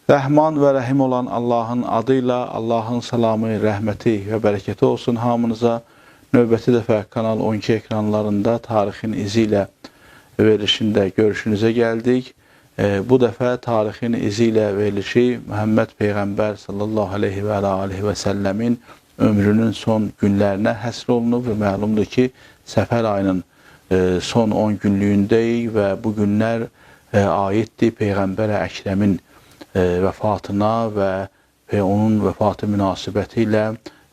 Rəhman və Rəhim olan Allahın adıyla, Allahın salamı, rəhməti və bərəkəti olsun hamınıza. Növbəti dəfə Kanal 12 ekranlarında tarixin izi ilə verilişində görüşünüzə gəldik. Bu dəfə tarixin izi ilə verilişi Məhəmməd Peyğəmbər sallallahu aleyhi və aleyhi və səlləmin ömrünün son günlərinə həsr olunub və məlumdur ki, Səfər ayının son 10 günlüyündəyik və bu günlər aiddir Peyğəmbər Əkrəmin vəfatına və onun vəfatı münasibəti ilə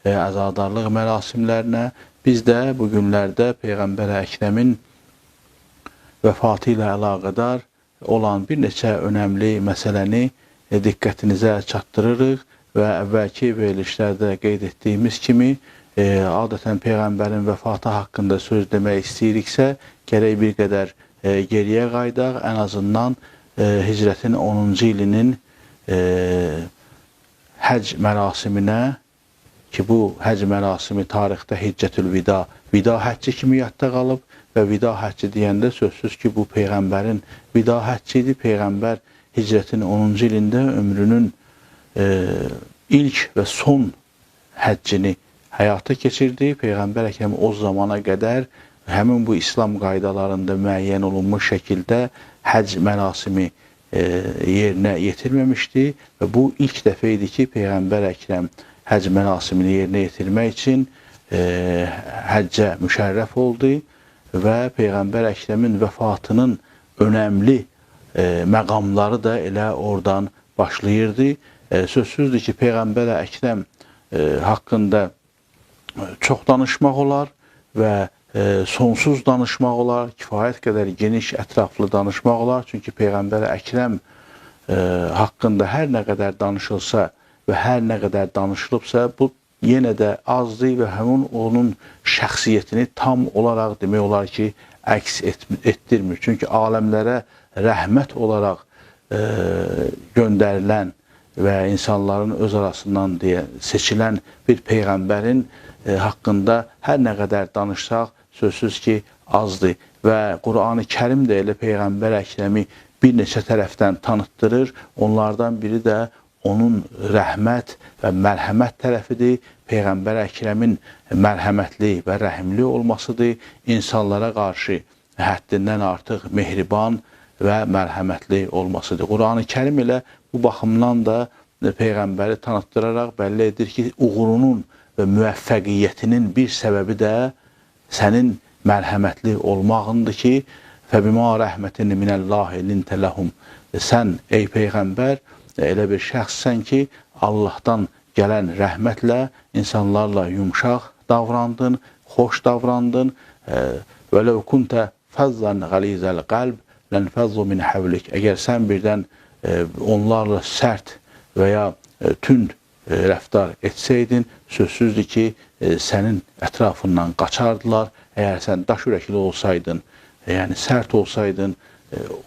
əzadarlıq mərasimlərinə. Biz də bu günlərdə Peyğəmbər Əkrəmin vəfatı ilə əlaqədar olan bir neçə önəmli məsələni diqqətinizə çatdırırıq və əvvəlki verilişlərdə qeyd etdiyimiz kimi adətən Peyğəmbərin vəfatı haqqında söz demək istəyiriksə, gərək bir qədər geriyə qaydaq, ən azından Hicrətin 10-cu ilinin həcc mərasiminə, ki bu həcc mərasimi tarixdə Hiccətül Vida, vida həcci kimi yadda qalıb və vida həcci deyəndə sözsüz ki, bu Peyğəmbərin vida həcci idi. Peyğəmbər Hicrətin 10-cu ilində ömrünün ilk və son həccini həyata keçirdi. Peyğəmbər Əkrəm o zamana qədər həmin bu İslam qaydalarında müəyyən olunmuş şəkildə həcc mərasimi yerinə yetirməmişdi və bu ilk dəfə idi ki, Peyğəmbər Əkrəm həcc mərasimini yerinə yetirmək üçün həccə müşərrəf oldu və Peyğəmbər Əkrəmin vəfatının önəmli məqamları da elə oradan başlayırdı. Sözsüzdür ki, Peyğəmbər Əkrəm haqqında çox danışmaq olar və sonsuz danışmaq olar, kifayət qədər geniş, ətraflı danışmaq olar. Çünki Peyğəmbər Əkrəm haqqında hər nə qədər danışılsa və hər nə qədər danışılıbsa, bu yenə də azdır və həmin onun şəxsiyyətini tam olaraq demək olar ki, əks etdirmir. Çünki aləmlərə rəhmət olaraq göndərilən və insanların öz arasından seçilən bir Peyğəmbərin haqqında hər nə qədər danışsaq, sözsüz ki, azdır və Qur'an-ı Kərim də elə Peyğəmbər Əkrəmi bir neçə tərəfdən tanıtdırır. Onlardan biri də onun rəhmət və mərhəmət tərəfidir. Peyğəmbər Əkrəmin mərhəmətli və rəhimli olmasıdır. İnsanlara qarşı həddindən artıq mehriban və mərhəmətli olmasıdır. Qur'an-ı Kərim elə bu baxımdan da Peyğəmbəri tanıtdıraraq bəlli edir ki, uğurunun və müvəffəqiyyətinin bir səbəbi də sənin mərhəmətli olmağındır ki, فَبِمَا رَحْمَةٍ مِنَ اللّٰهِ لِنْتَ لَهُمْ. Sən, ey Peyğəmbər, elə bir şəxssən ki, Allahdan gələn rəhmətlə insanlarla yumşaq davrandın, xoş davrandın. وَلَوْ كُنْتَ فَضًّا غَلِيظَ الْقَلْبِ لَنْفَضُّوا مِنْ حَوْلِكَ. Əgər sən birdən onlarla sərt və ya tünd rəftar etsəydin, sözsüzdür ki, sənin ətrafından qaçardılar. Əgər sən daş ürəkli olsaydın, yəni sərt olsaydın,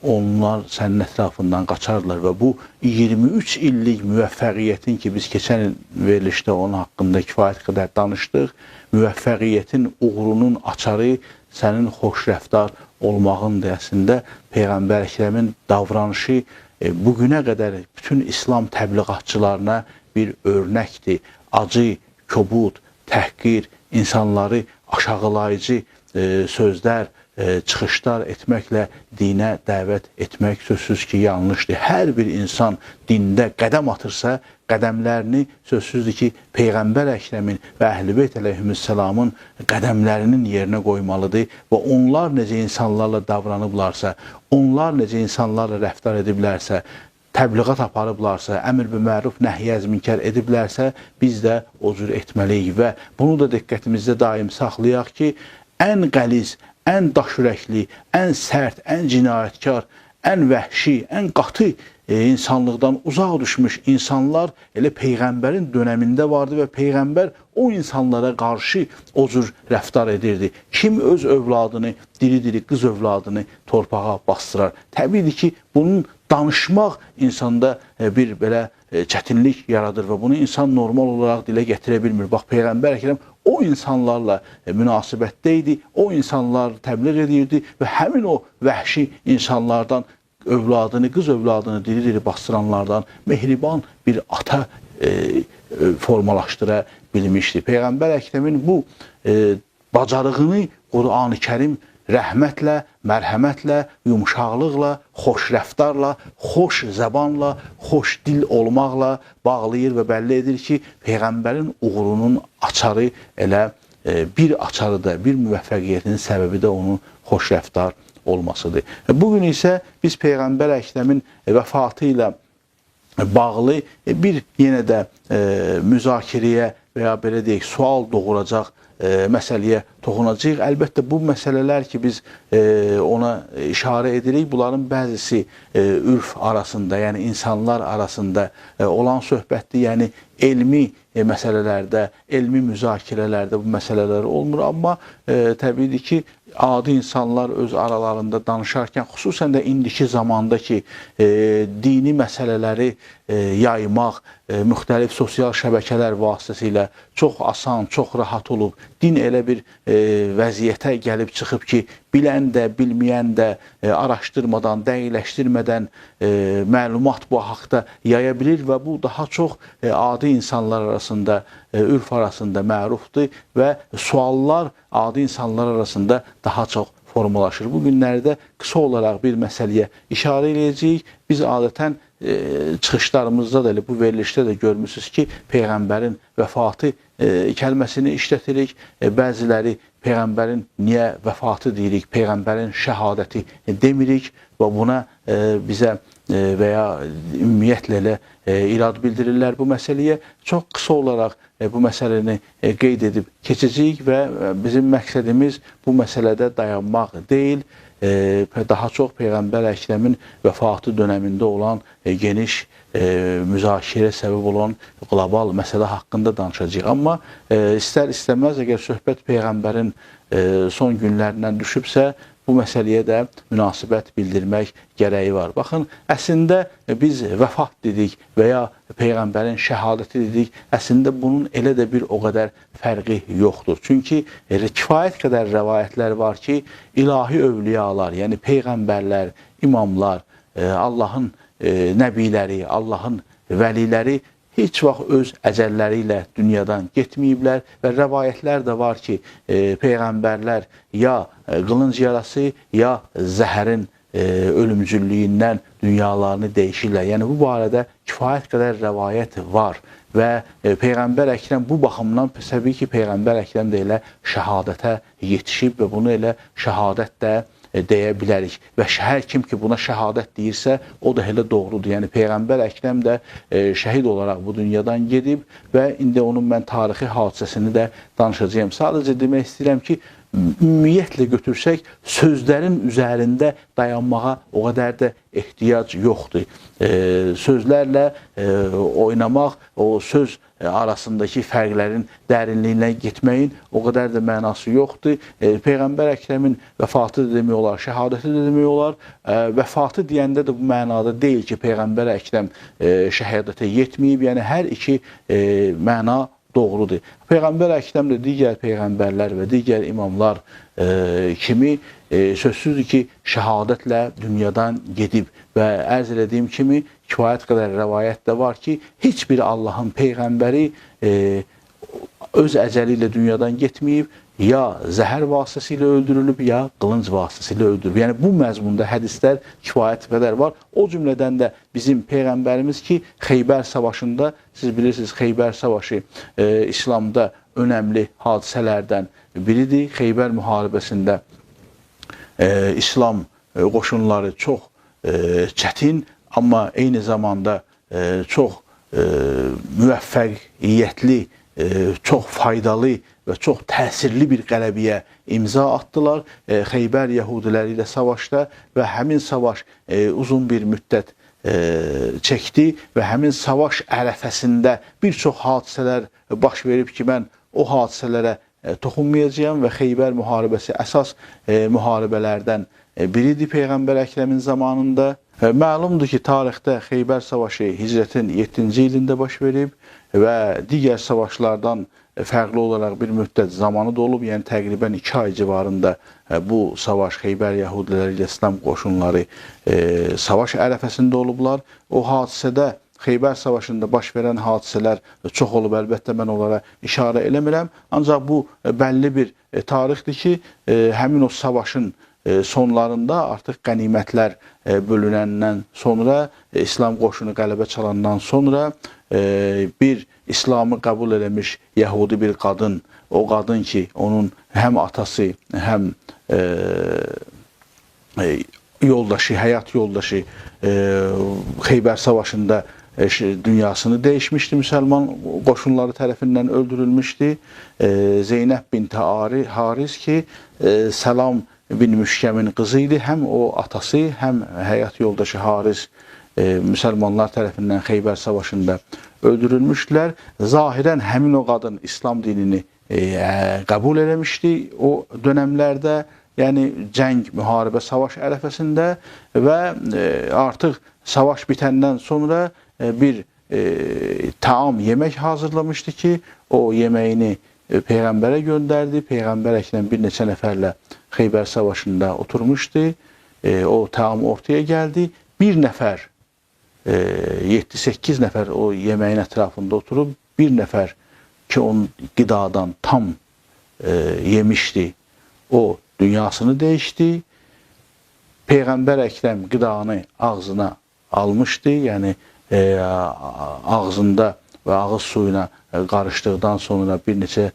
onlar sənin ətrafından qaçardılar və bu 23 illik müvəffəqiyyətin ki, biz keçən verilişdə onun haqqında kifayət qədər danışdıq, müvəffəqiyyətin uğurunun açarı sənin xoş rəftar olmağındır. Əslində, Peyğəmbər Əkrəmin davranışı bugünə qədər bütün İslam təbliğatçılarına bir örnəkdir. Acı, kobud, təhqir, insanları aşağılayıcı sözlər, çıxışlar etməklə dinə dəvət etmək sözsüz ki, yanlışdır. Hər bir insan dində qədəm atırsa, qədəmlərini sözsüzdür ki, Peyğəmbər Əkrəmin və Əhl-i Beyt əleyhissalamın qədəmlərinin yerinə qoymalıdır və onlar necə insanlarla davranıblarsa, onlar necə insanlarla rəftar ediblərsə, təbliğat aparıblarsa, əmr bi məruf, nəhy-əz münkər ediblərsə, biz də o cür etməliyik və bunu da diqqətimizdə daim saxlayaq ki, ən qəliz, ən daşürəkli, ən sərt, ən cinayətkar, ən vəhşi, ən qatı insanlıqdan uzaq düşmüş insanlar elə Peyğəmbərin dönəmində vardı və Peyğəmbər o insanlara qarşı o cür rəftar edirdi. Kim öz övladını, diri-diri qız övladını torpağa bastırar? Təbiidir ki, bunun danışmaq insanda bir belə çətinlik yaradır və bunu insan normal olaraq dilə gətirə bilmir. Bax, Peyğəmbər Əkrəm o insanlarla münasibətdə idi, o insanlar təbliğ edirdi və həmin o vəhşi insanlardan övladını, qız övladını diri-diri bastıranlardan mehriban bir ata formalaşdıra bilmişdi. Peyğəmbər Əkrəmin bu bacarığını Qur'an-ı Kərim rəhmətlə, mərhəmətlə, yumşaqlıqla, xoş rəftarla, xoş zəbanla, xoş dil olmaqla bağlayır və bəlli edir ki, Peyğəmbərin uğurunun açarı elə bir açarı da, bir müvəffəqiyyətinin səbəbi də onun xoş rəftar olmasıdır. Bugün isə biz Peyğəmbər Əkrəmin vəfatı ilə bağlı bir yenə də müzakirəyə və ya belə deyək, sual doğuracaq məsələyə toxunacağıq. Əlbəttə, bu məsələlər ki, biz ona işarə edirik, bunların bəzisi ürf arasında, yəni insanlar arasında olan söhbətdir, yəni elmi məsələlərdə, elmi müzakirələrdə bu məsələlər olmur, amma təbiidir ki, adi insanlar öz aralarında danışarkən, xüsusən də indiki zamanda ki, dini məsələləri yaymaq, müxtəlif sosial şəbəkələr vasitəsilə çox asan, çox rahat olub, din elə bir vəziyyətə gəlib çıxıb ki, bilən də, bilməyən də araşdırmadan, dəqiqləşdirmədən məlumat bu haqda yaya bilir və bu daha çox adi insanlar arasında, ürf arasında mərufdur və suallar adi insanlar arasında daha çox formalaşır. Bu günlərdə qısa olaraq bir məsələyə işarə edəcəyik. Biz adətən çıxışlarımızda da, bu verilişdə də görmüşsünüz ki, Peyğəmbərin vəfatı kəlməsini işlətirik. Bəziləri Peyğəmbərin niyə vəfatı deyirik, Peyğəmbərin şəhadəti demirik və buna bizə və ya ümumiyyətlə elə irad bildirirlər bu məsələyə. Çox qısa olaraq bu məsələni qeyd edib keçəcəyik və bizim məqsədimiz bu məsələdə dayanmaq deyil, daha çox Peyğəmbər Əkrəmin vəfatı dönəmində olan geniş müzakirə səbəb olan qlobal məsələ haqqında danışacağıq. Amma istər-istəməz əgər söhbət Peyğəmbərin son günlərindən düşübsə, bu məsələyə də münasibət bildirmək gərəyi var. Baxın, əslində biz vəfat dedik və ya Peyğəmbərin şəhadəti dedik, əslində bunun elə də bir o qədər fərqi yoxdur. Çünki kifayət qədər rəvayətlər var ki, ilahi övliyalar, yəni Peyğəmbərlər, imamlar, Allahın nəbiləri, Allahın vəliləri heç vaxt öz əcəlləri ilə dünyadan getməyiblər və rəvayətlər də var ki, Peyğəmbərlər ya qılınc yarası, ya zəhərin ölümcüllüyündən dünyalarını dəyişirlər. Yəni, bu barədə kifayət qədər rəvayət var və Peyğəmbər Əkrəm bu baxımdan, təbii ki, Peyğəmbər Əkrəm də elə şəhadətə yetişib və bunu elə şəhadət də deyə bilərik. Və hər kim ki buna şəhadət deyirsə, o da elə doğrudur. Yəni Peyğəmbər Əkrəm də şəhid olaraq bu dünyadan gedib və indi onun mən tarixi hadisəsini də danışacağım. Sadəcə demək istəyirəm ki, ümumiyyətlə götürsək, sözlərin üzərində dayanmağa o qədər də ehtiyac yoxdur. Sözlərlə oynamaq, o söz arasındakı fərqlərin dərinliyinə getməyin o qədər də mənası yoxdur. Peyğəmbər Əkrəmin vəfatı da demək olar, şəhadəti də demək olar. Vəfatı deyəndə də bu mənada deyil ki, Peyğəmbər Əkrəm şəhadətə yetməyib. Yəni, hər iki məna doğrudur. Peyğəmbər Əkrəm də digər peyğəmbərlər və digər imamlar kimi sözsüzdür ki, şəhadətlə dünyadan gedib və ərz elədiyim kimi kifayət qədər rəvayət də var ki, heç bir Allahın peyğəmbəri öz əcəli ilə dünyadan getməyib, ya zəhər vasitəsilə öldürülüb, ya qılınc vasitəsilə öldürülüb. Yəni, bu məzmunda hədislər kifayət qədər var. O cümlədən də bizim Peyğəmbərimiz ki, Xeybər savaşında, siz bilirsiniz, Xeybər savaşı İslamda önəmli hadisələrdən biridir. Xeybər müharibəsində İslam qoşunları çox çətin, amma eyni zamanda çox müvəffəqiyyətli, çox faydalı və çox təsirli bir qələbiyə imza atdılar Xeybər yəhudiləri ilə savaşda və həmin savaş uzun bir müddət çəkdi və həmin savaş ərəfəsində bir çox hadisələr baş verib ki, mən o hadisələrə toxunmayacağım və Xeybər müharibəsi əsas müharibələrdən biridir Peyğəmbər Əkrəmin zamanında. Məlumdur ki, tarixdə Xeybər savaşı hicrətin 7-ci ilində baş verib və digər savaşlardan fərqli olaraq bir müddət zamanı da olub. Yəni təqribən 2 ay civarında bu savaş Xeybər yəhudiləri ilə İslam qoşunları savaş ərəfəsində olublar. O hadisədə Xeybər savaşında baş verən hadisələr çox olub, əlbəttə mən onlara işarə eləmirəm. Ancaq bu bəlli bir tarixdir ki, həmin o savaşın sonlarında artıq qənimətlər bölünəndən sonra, İslam qoşunu qələbə çalandan sonra bir İslamı qəbul eləmiş yəhudi bir qadın, o qadın ki, onun həm atası, həm yoldaşı, həyat yoldaşı Xeybər savaşında dünyasını dəyişmişdi, müsəlman qoşunları tərəfindən öldürülmüşdü. Zeynəb binti Haris ki, Səlam bin Müşkəmin qızı idi. Həm o atası, həm həyat yoldaşı Haris müsəlmanlar tərəfindən Xeybər savaşında öldürülmüşdülər. Zahirən həmin o qadın İslam dinini qəbul eləmişdi o dönəmlərdə, yəni cəng, müharibə, savaş ərəfəsində və artıq savaş bitəndən sonra bir taam, yemək hazırlamışdı ki, o yeməyini Peyğəmbərə göndərdi. Peyğəmbər Əkrəm bir neçə nəfərlə Xeybər savaşında oturmuşdu. O taam ortaya gəldi. Bir nəfər, 7-8 nəfər o yeməyin ətrafında oturub, bir nəfər ki, onun qidadan tam yemişdi, o dünyasını dəyişdi. Peyğəmbər Əkrəm qidanı ağzına almışdı, yəni ağzında və ağız suyuna qarışdıqdan sonra bir neçə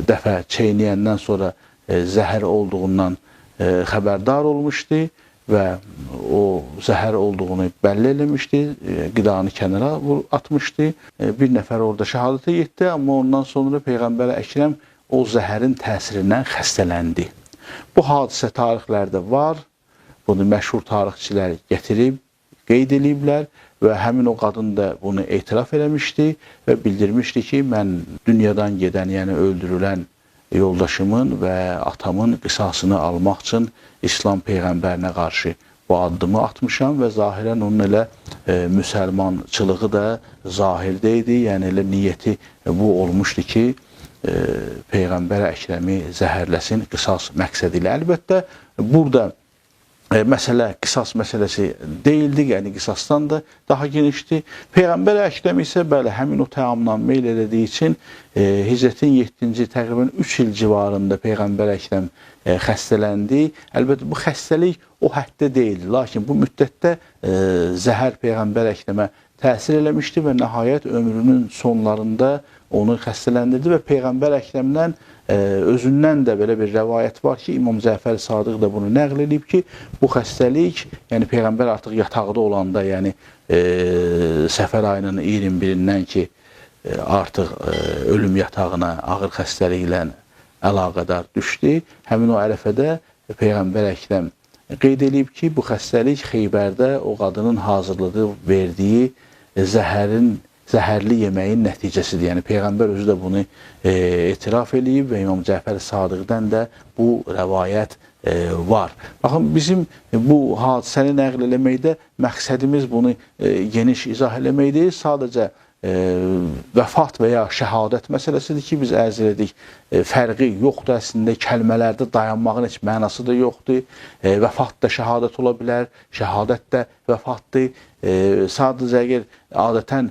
dəfə çeynəyəndən sonra zəhər olduğundan xəbərdar olmuşdu və o zəhər olduğunu bəlli eləmişdi, qidanı kənara atmışdı. Bir nəfər orada şəhadətə yetdi, amma ondan sonra Peyğəmbər Əkrəm o zəhərin təsirindən xəstələndi. Bu hadisə tarixlərdə var, bunu məşhur tarixçilər gətirib, qeyd ediblər və həmin o qadın da bunu etiraf eləmişdi və bildirmişdi ki, mən dünyadan gedən, yəni öldürülən yoldaşımın və atamın qisasını almaq üçün İslam Peyğəmbərinə qarşı bu addımı atmışam və zahirən onun elə müsəlmançılığı da zahirdə idi, yəni elə niyyəti bu olmuşdu ki, Peyğəmbər Əkrəmi zəhərləsin qisas məqsədi ilə. Əlbəttə, burada məsələ qisas məsələsi deyildi, yəni qisasdan da daha genişdir. Peyğəmbər Əkrəm isə bəli, həmin o təamdan meyl elədiyi üçün hicrətin 7-ci, təqribən 3 il civarında Peyğəmbər Əkrəm xəstələndi. Əlbəttə, bu xəstəlik o həddə deyildi, lakin bu müddətdə zəhər Peyğəmbər Əkrəmə təsir eləmişdi və nəhayət ömrünün sonlarında onu xəstələndirdi və Peyğəmbər Əkrəmdən özündən də belə bir rəvayət var ki, İmam Cəfər Sadiq da bunu nəql edib ki, bu xəstəlik, yəni Peyğəmbər artıq yataqda olanda, yəni Səfər ayının 21-dən ki, artıq ölüm yatağına ağır xəstəliklə əlaqədar düşdü. Həmin o ərəfədə Peyğəmbər Əkrəm qeyd edib ki, bu xəstəlik Xeybərdə o qadının hazırladığı, verdiyi zəhərli yeməyin nəticəsidir. Yəni Peyğəmbər özü də bunu etiraf edib və İmam Cəfər Sadiqdən də bu rəvayət var. Baxın, bizim bu hadisəni nəql eləməkdə məqsədimiz bunu geniş izah eləmək deyil, sadəcə vəfat və ya şəhadət məsələsidir ki, biz ərz elədik, fərqi yoxdur əslində, kəlmələrdə dayanmağın heç mənası da yoxdur. Vəfat da şəhadət ola bilər, şəhadət də vəfatdır. Sadəcə əgər adətən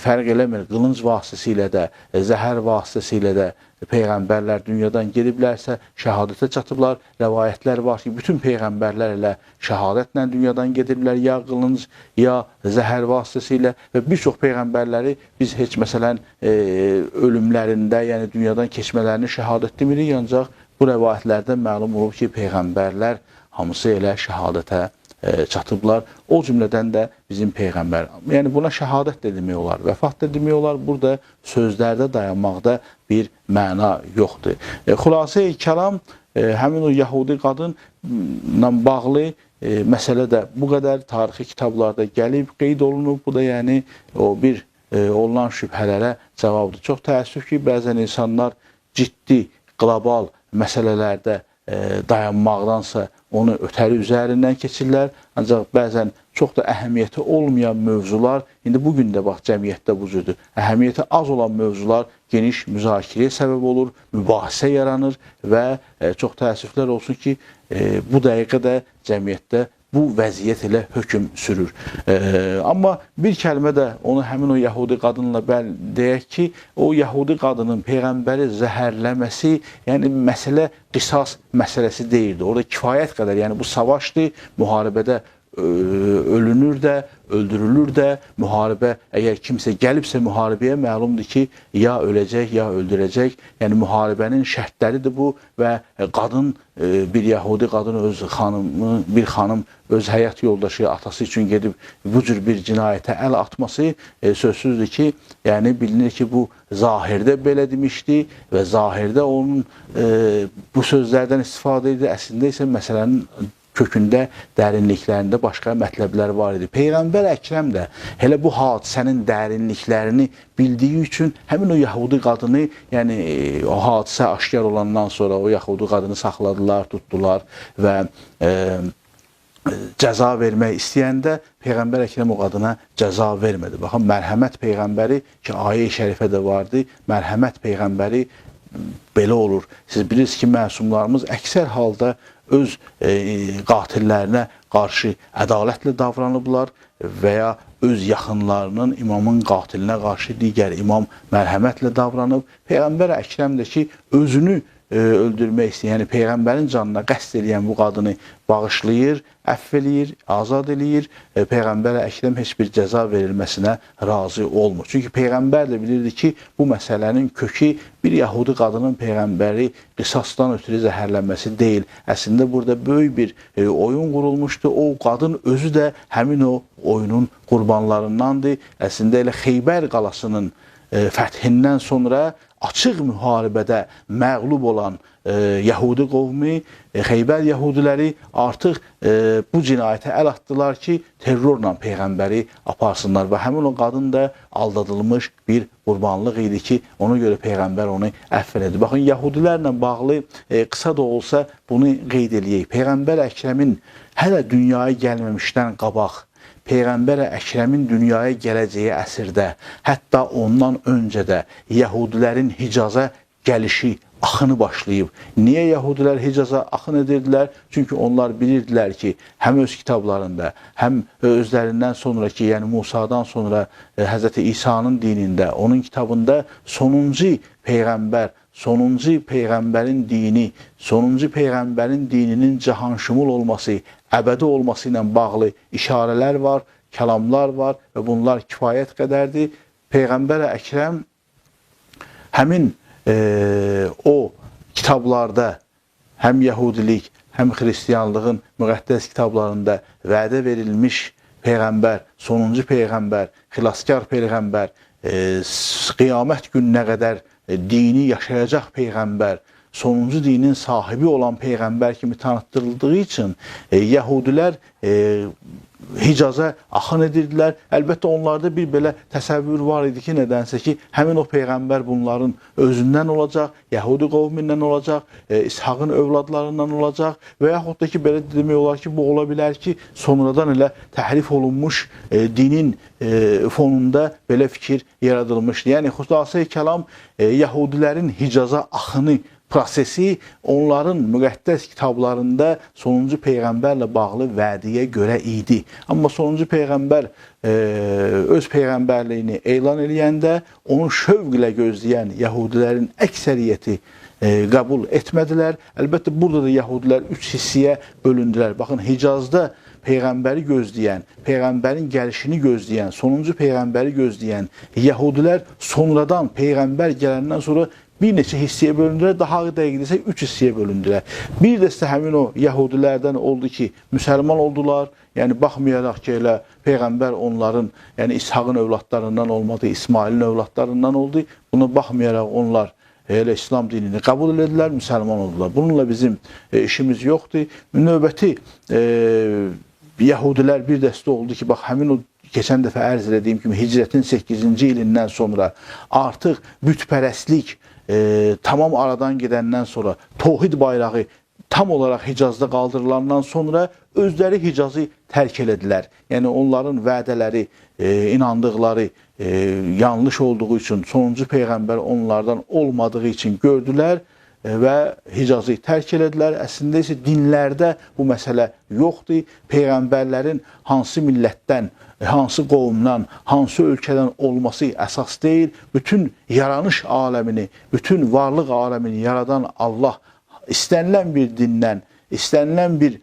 fərq eləmir, qılınc vasitəsilə də, zəhər vasitəsilə də Peyğəmbərlər dünyadan gediblərsə, şəhadətə çatıblar. Rəvayətlər var ki, bütün Peyğəmbərlər elə şəhadətlə dünyadan gediblər, ya qılınc, ya zəhər vasitəsilə və bir çox Peyğəmbərləri biz heç məsələn ölümlərində, yəni dünyadan keçmələrini şəhadət demirik, ancaq bu rəvayətlərdən məlum olub ki, Peyğəmbərlər hamısı elə şəhadətə çatıblar. O cümlədən də bizim Peyğəmbər. Yəni buna şəhadət də demək olar, vəfat da demək olar. Burada sözlərdə dayanmaqda bir məna yoxdur. Xülasə-i kəlam, həmin o yəhudi qadınla bağlı məsələ də bu qədər tarixi kitablarda gəlib, qeyd olunub. Bu da yəni o bir olunan şübhələrə cavabdır. Çox təəssüf ki, bəzən insanlar ciddi, qlobal məsələlərdə dayanmaqdansa onu ötəri üzərindən keçirlər. Ancaq bəzən çox da əhəmiyyəti olmayan mövzular, indi bugün də bax cəmiyyətdə bu cürdür. Əhəmiyyəti az olan mövzular geniş müzakirəyə səbəb olur, mübahisə yaranır və çox təəssüflər olsun ki, bu dəqiqə də cəmiyyətdə bu vəziyyət ilə hökm sürür. Amma bir kəlmə də onu həmin o yəhudi qadınla deyək ki, o yəhudi qadının Peyğəmbəri zəhərləməsi, yəni məsələ qisas məsələsi deyildi. Orada kifayət qədər, yəni bu savaşdır, müharibədə ölünür də, öldürülür də, müharibə, əgər kimsə gəlibsə müharibəyə məlumdur ki, ya öləcək, ya öldürəcək. Yəni müharibənin şərtləridir bu və qadın, bir yəhudi qadın bir xanım öz həyat yoldaşı, atası üçün gedib bu cür bir cinayətə əl atması sözsüzdür ki, yəni bilinir ki, bu zahirdə belə demişdi və zahirdə onun bu sözlərdən istifadə edir. Əslində isə məsələnin kökündə, dərinliklərində başqa mətləblər var idi. Peyğəmbər Əkrəm də elə bu hadisənin dərinliklərini bildiyi üçün həmin o yəhudi qadını, yəni o hadisə aşkar olandan sonra o yəhudi qadını saxladılar, tutdular və cəza vermək istəyəndə Peyğəmbər Əkrəm o qadına cəza vermədi. Baxın, mərhəmət Peyğəmbəri ki, ayə-i şərifə də vardı, mərhəmət Peyğəmbəri belə olur. Siz bilirsiniz ki, məsumlarımız əksər halda öz qatillərinə qarşı ədalətlə davranıblar və ya öz yaxınlarının imamın qatilinə qarşı digər imam mərhəmətlə davranıb. Peyğəmbər Əkrəm də ki, özünü öldürmək istəyən, yəni Peyğəmbərin canına qəsd edən bu qadını bağışlayır, əfv eləyir, azad eləyir. Peyğəmbər Əkrəm heç bir cəza verilməsinə razı olmur. Çünki Peyğəmbər də bilirdi ki, bu məsələnin kökü bir yəhudi qadının Peyğəmbəri qisasdan ötürü zəhərlənməsi deyil. Əslində burada böyük bir oyun qurulmuşdu. O qadın özü də həmin o oyunun qurbanlarındandır. Əslində elə Xeybər qalasının fəthindən sonra açıq müharibədə məğlub olan Yəhudi qovmi, Xeybər Yəhudiləri artıq bu cinayətə əl atdılar ki, terrorla Peyğəmbəri aparsınlar və həmin o qadın da aldadılmış bir qurbanlıq idi ki, ona görə Peyğəmbər onu əfv elədi. Baxın, Yəhudilərlə bağlı qısa da olsa bunu qeyd eləyək. Peyğəmbər Əkrəmin hələ dünyaya gəlməmişdən qabaq, Peyğəmbər Əkrəmin dünyaya gələcəyi əsrdə, hətta ondan öncə də Yəhudilərin Hicaza gəlişi, axını başlayıb. Niyə Yəhudilər Hicaza axın edirdilər? Çünki onlar bilirdilər ki, həm öz kitablarında, həm özlərindən sonraki, yəni Musadan sonra Hz. İsa'nın dinində, onun kitabında sonuncu Peyğəmbər, sonuncu Peyğəmbərin dini, sonuncu Peyğəmbərin dininin cahanşumul olması, əbədi olması ilə bağlı işarələr var, kəlamlar var və bunlar kifayət qədərdir. Peyğəmbər Əkrəm həmin o kitablarda həm Yəhudilik, həm Xristiyanlığın müqəddəs kitablarında vədə verilmiş Peyğəmbər, sonuncu Peyğəmbər, xilaskar Peyğəmbər, qiyamət gününə qədər dini yaşayacaq Peyğəmbər, sonuncu dinin sahibi olan Peyğəmbər kimi tanıtdırıldığı üçün Yəhudilər Hicaza axın edirdilər. Əlbəttə onlarda bir belə təsəvvür var idi ki, nədənsə ki, həmin o Peyğəmbər bunların özündən olacaq, Yəhudi qovmindən olacaq, İshaqın övladlarından olacaq və yaxud da ki, belə demək olar ki, bu ola bilər ki, sonradan elə təhrif olunmuş dinin fonunda belə fikir yaradılmışdı. Yəni, xülasəyi kəlam, Yəhudilərin Hicaza axını prosesi onların müqəddəs kitablarında sonuncu Peyğəmbərlə bağlı vədiyə görə idi. Amma sonuncu Peyğəmbər öz Peyğəmbərliyini elan eləyəndə onu şövq ilə gözləyən Yəhudilərin əksəriyyəti qəbul etmədilər. Əlbəttə, burada da Yəhudilər 3 hissəyə bölündülər. Baxın, Hicazda Peyğəmbəri gözləyən, Peyğəmbərin gəlişini gözləyən, sonuncu Peyğəmbəri gözləyən Yəhudilər sonradan Peyğəmbər gələndən sonra bir neçə hissəyə bölündülər, daha dəqiq desək 3 hissəyə bölündülər. Bir dəstə həmin o Yəhudilərdən oldu ki, müsəlman oldular. Yəni, baxmayaraq ki, elə Peyğəmbər onların, yəni İshaqın övladlarından olmadı, İsmailin övladlarından oldu. Buna baxmayaraq onlar elə İslam dinini qəbul edilər, müsəlman oldular. Bununla bizim işimiz yoxdur. Növbəti Yəhudilər bir dəstə oldu ki, bax, həmin o keçən dəfə ərz edədiyim kimi hicrətin 8-ci ilindən sonra artıq bütpərəstlik tamam aradan gedəndən sonra, tohid bayrağı tam olaraq Hicazda qaldırılandan sonra özləri Hicazı tərk elədilər. Yəni onların vədələri, inandıqları yanlış olduğu üçün, sonuncu peyğəmbər onlardan olmadığı üçün gördülər və Hicazı tərk elədilər. Əslində isə dinlərdə bu məsələ yoxdur. Peyğəmbərlərin hansı millətdən, hansı qovumdan, hansı ölkədən olması əsas deyil. Bütün yaranış aləmini, bütün varlıq aləmini yaradan Allah istənilən bir dindən, istənilən bir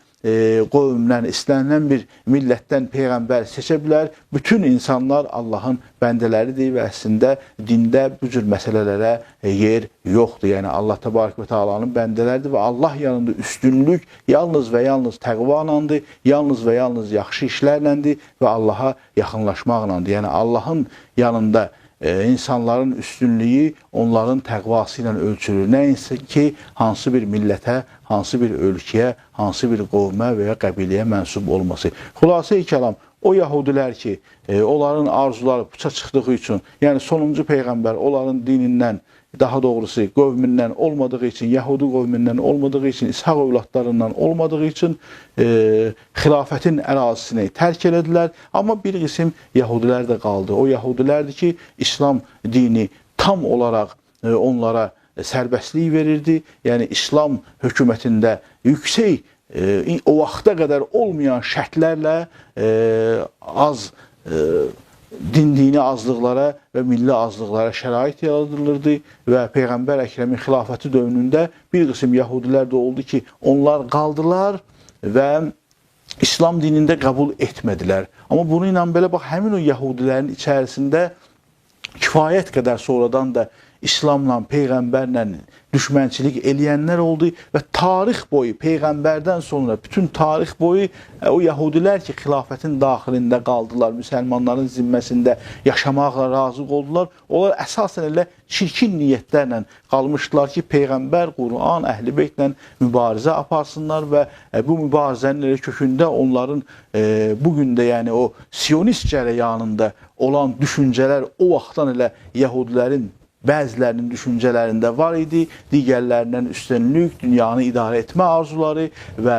qovumdan, istənilən bir millətdən peyğəmbər seçə bilər. Bütün insanlar Allahın bəndələridir və əslində dində bu cür məsələlərə yer yoxdur. Yəni Allah Təbarək və Teala'nın bəndələridir və Allah yanında üstünlük yalnız və yalnız təqvanandır, yalnız və yalnız yaxşı işlərləndir və Allaha yaxınlaşmaqlandır. Yəni Allahın yanında insanların üstünlüyü onların təqvası ilə ölçülür. Nəyinsə ki, hansı bir millətə, hansı bir ölkəyə, hansı bir qovmə və ya qəbiləyə mənsub olması. Xülasə-i kəlam, o yəhudilər ki, onların arzuları puça çıxdığı üçün, yəni sonuncu peyğəmbər onların dinindən, daha doğrusu qövmindən olmadığı üçün, Yəhudi qövmindən olmadığı üçün, İshaq övladlarından olmadığı üçün xilafətin ərazisini tərk elədilər. Amma bir qism Yəhudilər də qaldı. O Yəhudilərdir ki, İslam dini tam olaraq onlara sərbəstlik verirdi. Yəni İslam hökumətində yüksək, o vaxta qədər olmayan şərtlərlə az dini azlıqlara və milli azlıqlara şərait yaradılırdı və Peyğəmbər Əkrəmin xilafəti dövründə bir qism Yəhudilər də oldu ki, onlar qaldılar və İslam dinində qəbul etmədilər. Amma bunu ilə belə bax, həmin o Yəhudilərin içərisində kifayət qədər sonradan da İslamla, Peyğəmbərlə düşmənçilik eləyənlər oldu və tarix boyu, Peyğəmbərdən sonra bütün tarix boyu o Yəhudilər ki, xilafətin daxilində qaldılar, müsəlmanların zimməsində yaşamaqla razı oldular. Onlar əsasən elə çirkin niyyətlərlə qalmışdılar ki, Peyğəmbər, Quran, Əhl-i Beytlə mübarizə aparsınlar və bu mübarizənin kökündə onların bugün də yəni o Siyonist cərəyanında olan düşüncələr o vaxtdan elə Yəhudilərin bəzilərinin düşüncələrində var idi. Digərlərindən üstünlük, dünyanı idarə etmə arzuları və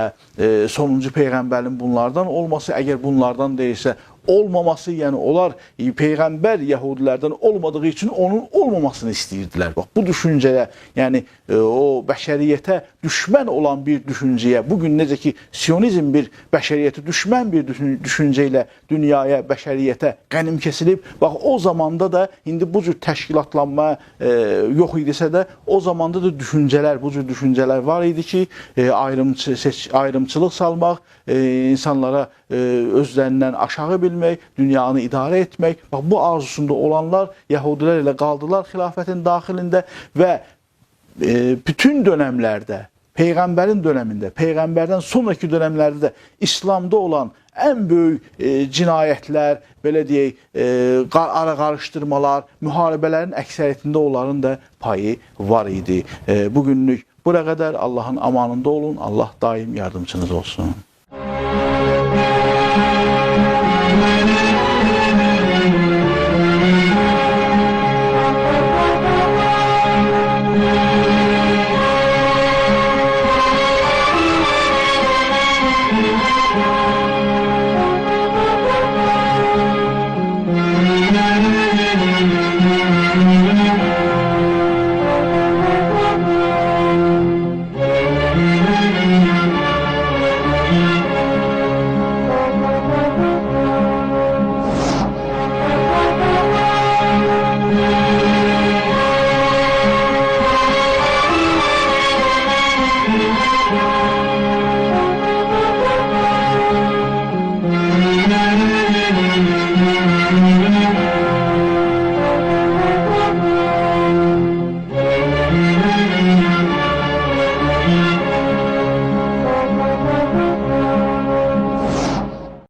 sonuncu peyğəmbərin bunlardan olması, əgər bunlardan deyilsə olmaması, yəni onlar peyğəmbər Yəhudilərdən olmadığı üçün onun olmamasını istəyirdilər. Bax, bu düşüncəyə, yəni o bəşəriyyətə düşmən olan bir düşüncəyə, bugün necə ki Siyonizm bir bəşəriyyətə düşmən bir düşüncə ilə dünyaya, bəşəriyyətə qənim kesilib, bax o zamanda da indi bu cür təşkilatlanma yox idisə də o zamanda da düşüncələr, bu cür düşüncələr var idi ki, ayrımçılıq salmaq, insanlara özlərindən aşağı bilmək, dünyanı idarə etmək. Bax, bu arzusunda olanlar Yəhudilər ilə qaldılar xilafətin daxilində və bütün dönəmlərdə, Peyğəmbərin dönəmində, Peyğəmbərdən sonraki dönəmlərdə də İslamda olan ən böyük cinayətlər, belə deyək, ara qarışdırmalar, müharibələrin əksəriyyətində onların da payı var idi. Bugünlük bura qədər Allahın amanında olun, Allah daim yardımcınız olsun.